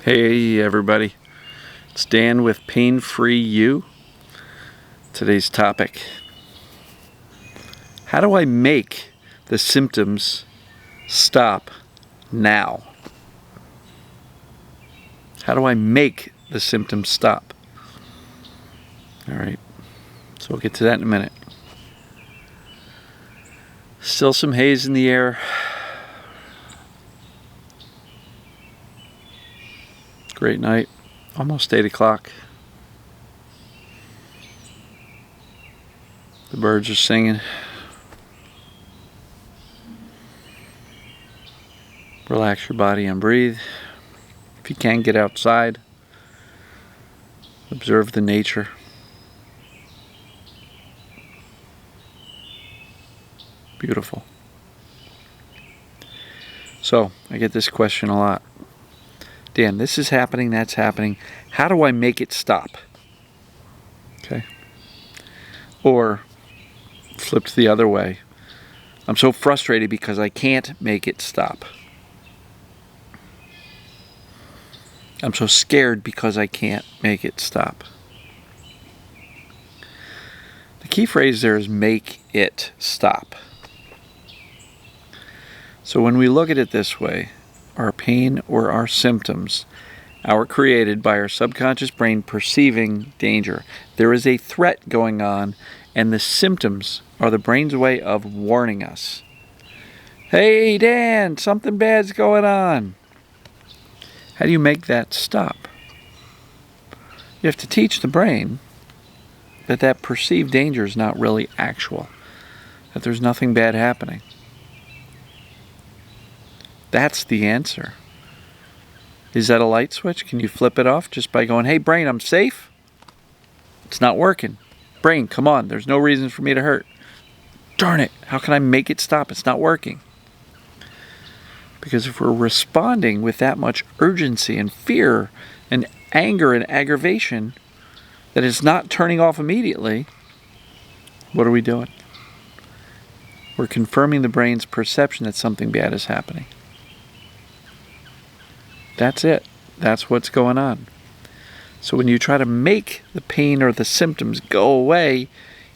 Hey everybody, it's Dan with Pain Free You. Today's topic: how do I make the symptoms stop now? How do I make the symptoms stop? Alright, so we'll get to that in a minute. Still some haze in the air. Great night, almost 8 o'clock. The birds are singing. Relax your body and breathe. If you can, get outside. Observe the nature. Beautiful. So, I get this question a lot. Dan, this is happening, that's happening. How do I make it stop? Okay. Or, flipped the other way. I'm so frustrated because I can't make it stop. I'm so scared because I can't make it stop. The key phrase there is make it stop. So when we look at it this way, our pain or our symptoms are created by our subconscious brain perceiving danger. There is a threat going on, and the symptoms are the brain's way of warning us. Hey Dan, something bad's going on. How do you make that stop? You have to teach the brain that that perceived danger is not really actual, that there's nothing bad happening. That's the answer. Is that a light switch? Can you flip it off just by going, hey brain, I'm safe? It's not working. Brain, come on, there's no reason for me to hurt. Darn it, how can I make it stop? It's not working. Because if we're responding with that much urgency and fear and anger and aggravation that it's not turning off immediately, what are we doing? We're confirming the brain's perception that something bad is happening. That's it. That's what's going on. So when you try to make the pain or the symptoms go away,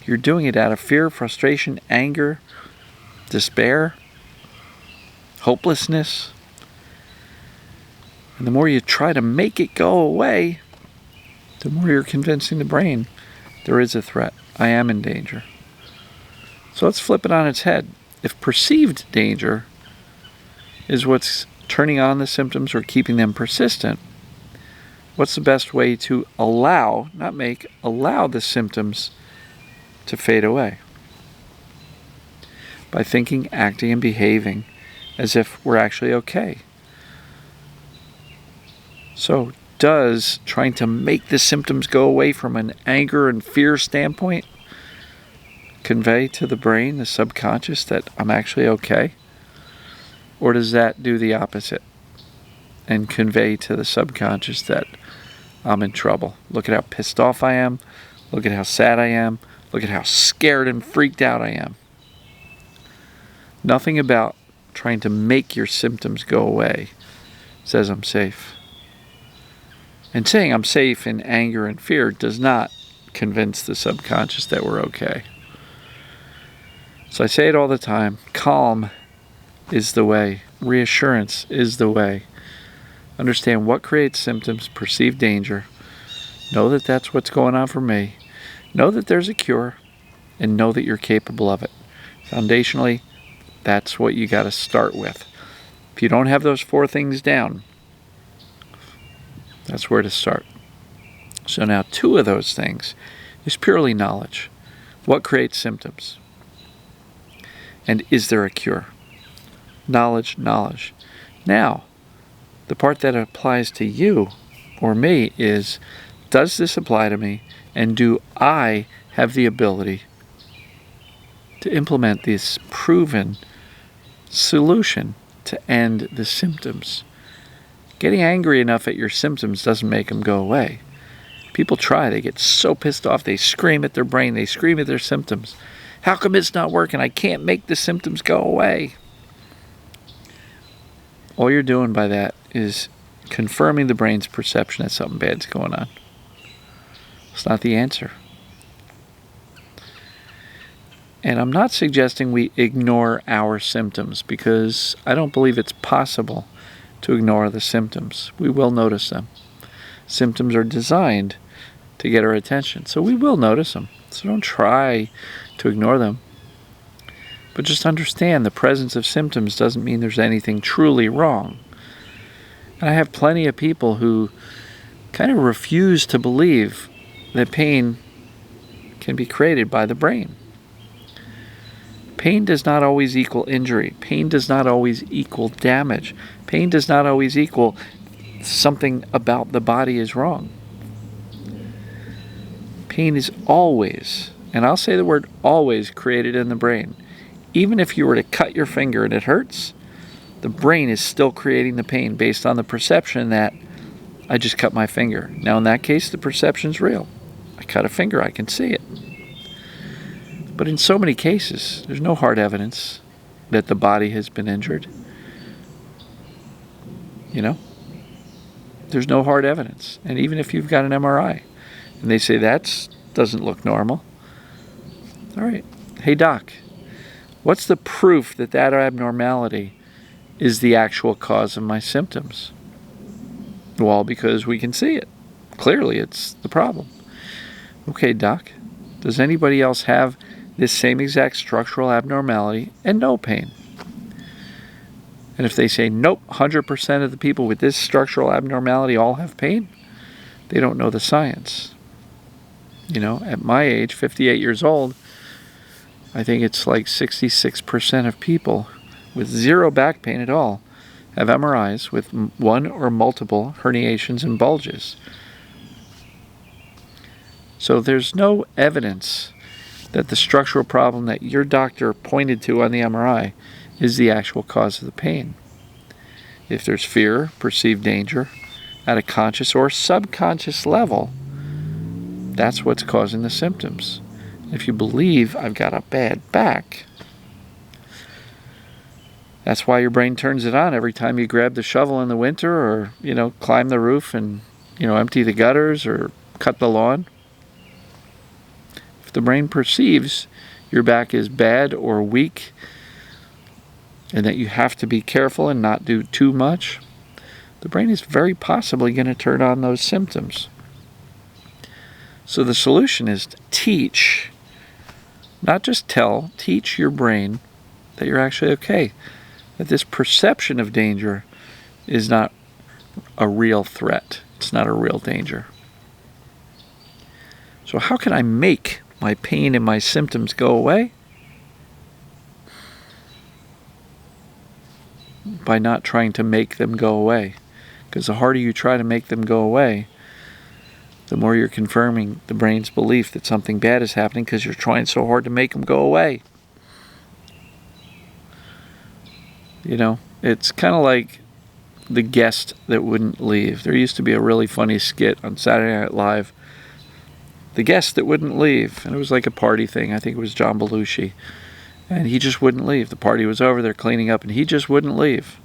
you're doing it out of fear, frustration, anger, despair, hopelessness. And the more you try to make it go away, the more you're convincing the brain there is a threat. I am in danger. So let's flip it on its head. If perceived danger is what's turning on the symptoms or keeping them persistent, what's the best way to allow, not make, allow the symptoms to fade away? By thinking, acting, and behaving as if we're actually okay. So, does trying to make the symptoms go away from an anger and fear standpoint convey to the brain, the subconscious, that I'm actually okay? Or does that do the opposite and convey to the subconscious that I'm in trouble? Look at how pissed off I am. Look at how sad I am. Look at how scared and freaked out I am. Nothing about trying to make your symptoms go away says I'm safe. And saying I'm safe in anger and fear does not convince the subconscious that we're okay. So I say it all the time, calm is the way. Reassurance is the way. Understand what creates symptoms, perceive danger. Know that that's what's going on for me. Know that there's a cure, and know that you're capable of it. Foundationally, that's what you got to start with. If you don't have those 4 things down, that's where to start. So now 2 of those things is purely knowledge. What creates symptoms? And is there a cure? Knowledge, knowledge. Now, the part that applies to you or me is, does this apply to me? And do I have the ability to implement this proven solution to end the symptoms? Getting angry enough at your symptoms doesn't make them go away. People try. They get so pissed off. They scream at their brain. They scream at their symptoms. How come it's not working? I can't make the symptoms go away. All you're doing by that is confirming the brain's perception that something bad's going on. It's not the answer. And I'm not suggesting we ignore our symptoms, because I don't believe it's possible to ignore the symptoms. We will notice them. Symptoms are designed to get our attention, so we will notice them. So don't try to ignore them. But just understand the presence of symptoms doesn't mean there's anything truly wrong. And I have plenty of people who kind of refuse to believe that pain can be created by the brain. Pain does not always equal injury. Pain does not always equal damage. Pain does not always equal something about the body is wrong. Pain is always, and I'll say the word always, created in the brain. Even if you were to cut your finger and it hurts, the brain is still creating the pain based on the perception that I just cut my finger. Now in that case, the perception's real. I cut a finger, I can see it. But in so many cases, there's no hard evidence that the body has been injured. You know? There's no hard evidence. And even if you've got an MRI and they say that doesn't look normal, all right, hey doc, what's the proof that that abnormality is the actual cause of my symptoms? Well, because we can see it. Clearly, it's the problem. Okay, doc, does anybody else have this same exact structural abnormality and no pain? And if they say, nope, 100% of the people with this structural abnormality all have pain, they don't know the science. You know, at my age, 58 years old, I think it's like 66% of people with zero back pain at all have MRIs with one or multiple herniations and bulges. So there's no evidence that the structural problem that your doctor pointed to on the MRI is the actual cause of the pain. If there's fear, perceived danger, at a conscious or subconscious level, that's what's causing the symptoms. If you believe I've got a bad back, that's why your brain turns it on every time you grab the shovel in the winter, or, you know, climb the roof and, you know, empty the gutters or cut the lawn. If the brain perceives your back is bad or weak, and that you have to be careful and not do too much, the brain is very possibly going to turn on those symptoms. So the solution is to teach, not just tell, teach your brain that you're actually okay, that this perception of danger is not a real threat. It's not a real danger. So how can I make my pain and my symptoms go away? By not trying to make them go away. Because the harder you try to make them go away, the more you're confirming the brain's belief that something bad is happening, because you're trying so hard to make them go away. You know, it's kind of like the guest that wouldn't leave. There used to be a really funny skit on Saturday Night Live, the guest that wouldn't leave, and it was like a party thing. I think it was John Belushi. And he just wouldn't leave. The party was over, they're cleaning up, and he just wouldn't leave.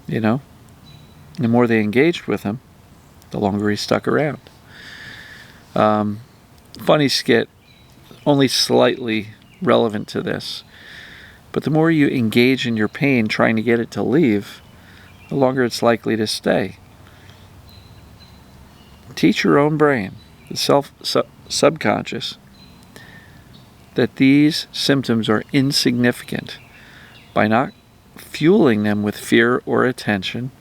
You know? The more they engaged with him, the longer he stuck around. Funny skit, only slightly relevant to this. But the more you engage in your pain trying to get it to leave, the longer it's likely to stay. Teach your own brain, the subconscious, that these symptoms are insignificant by not fueling them with fear or attention,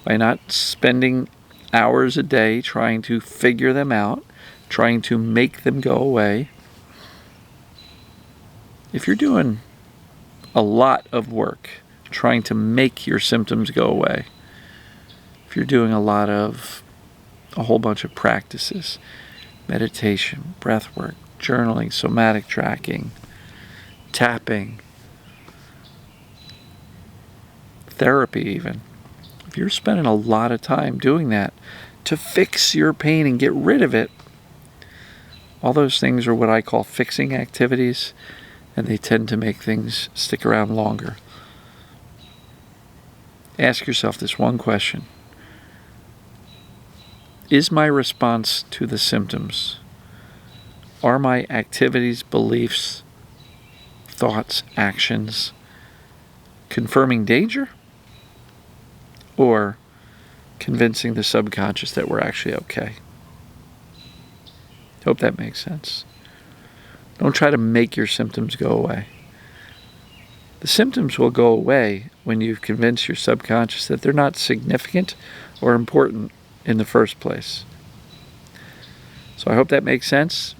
by not spending hours a day trying to figure them out, trying to make them go away. If you're doing a lot of work trying to make your symptoms go away, if you're doing a whole bunch of practices, meditation, breath work, journaling, somatic tracking, tapping, therapy even. If you're spending a lot of time doing that to fix your pain and get rid of it, all those things are what I call fixing activities, and they tend to make things stick around longer. Ask yourself this one question. Is my response to the symptoms, are my activities, beliefs, thoughts, actions confirming danger, or convincing the subconscious that we're actually okay? Hope that makes sense. Don't try to make your symptoms go away. The symptoms will go away when you've convinced your subconscious that they're not significant or important in the first place. So I hope that makes sense.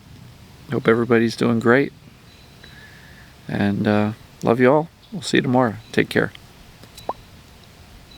Hope everybody's doing great. And love you all. We'll see you tomorrow. Take care.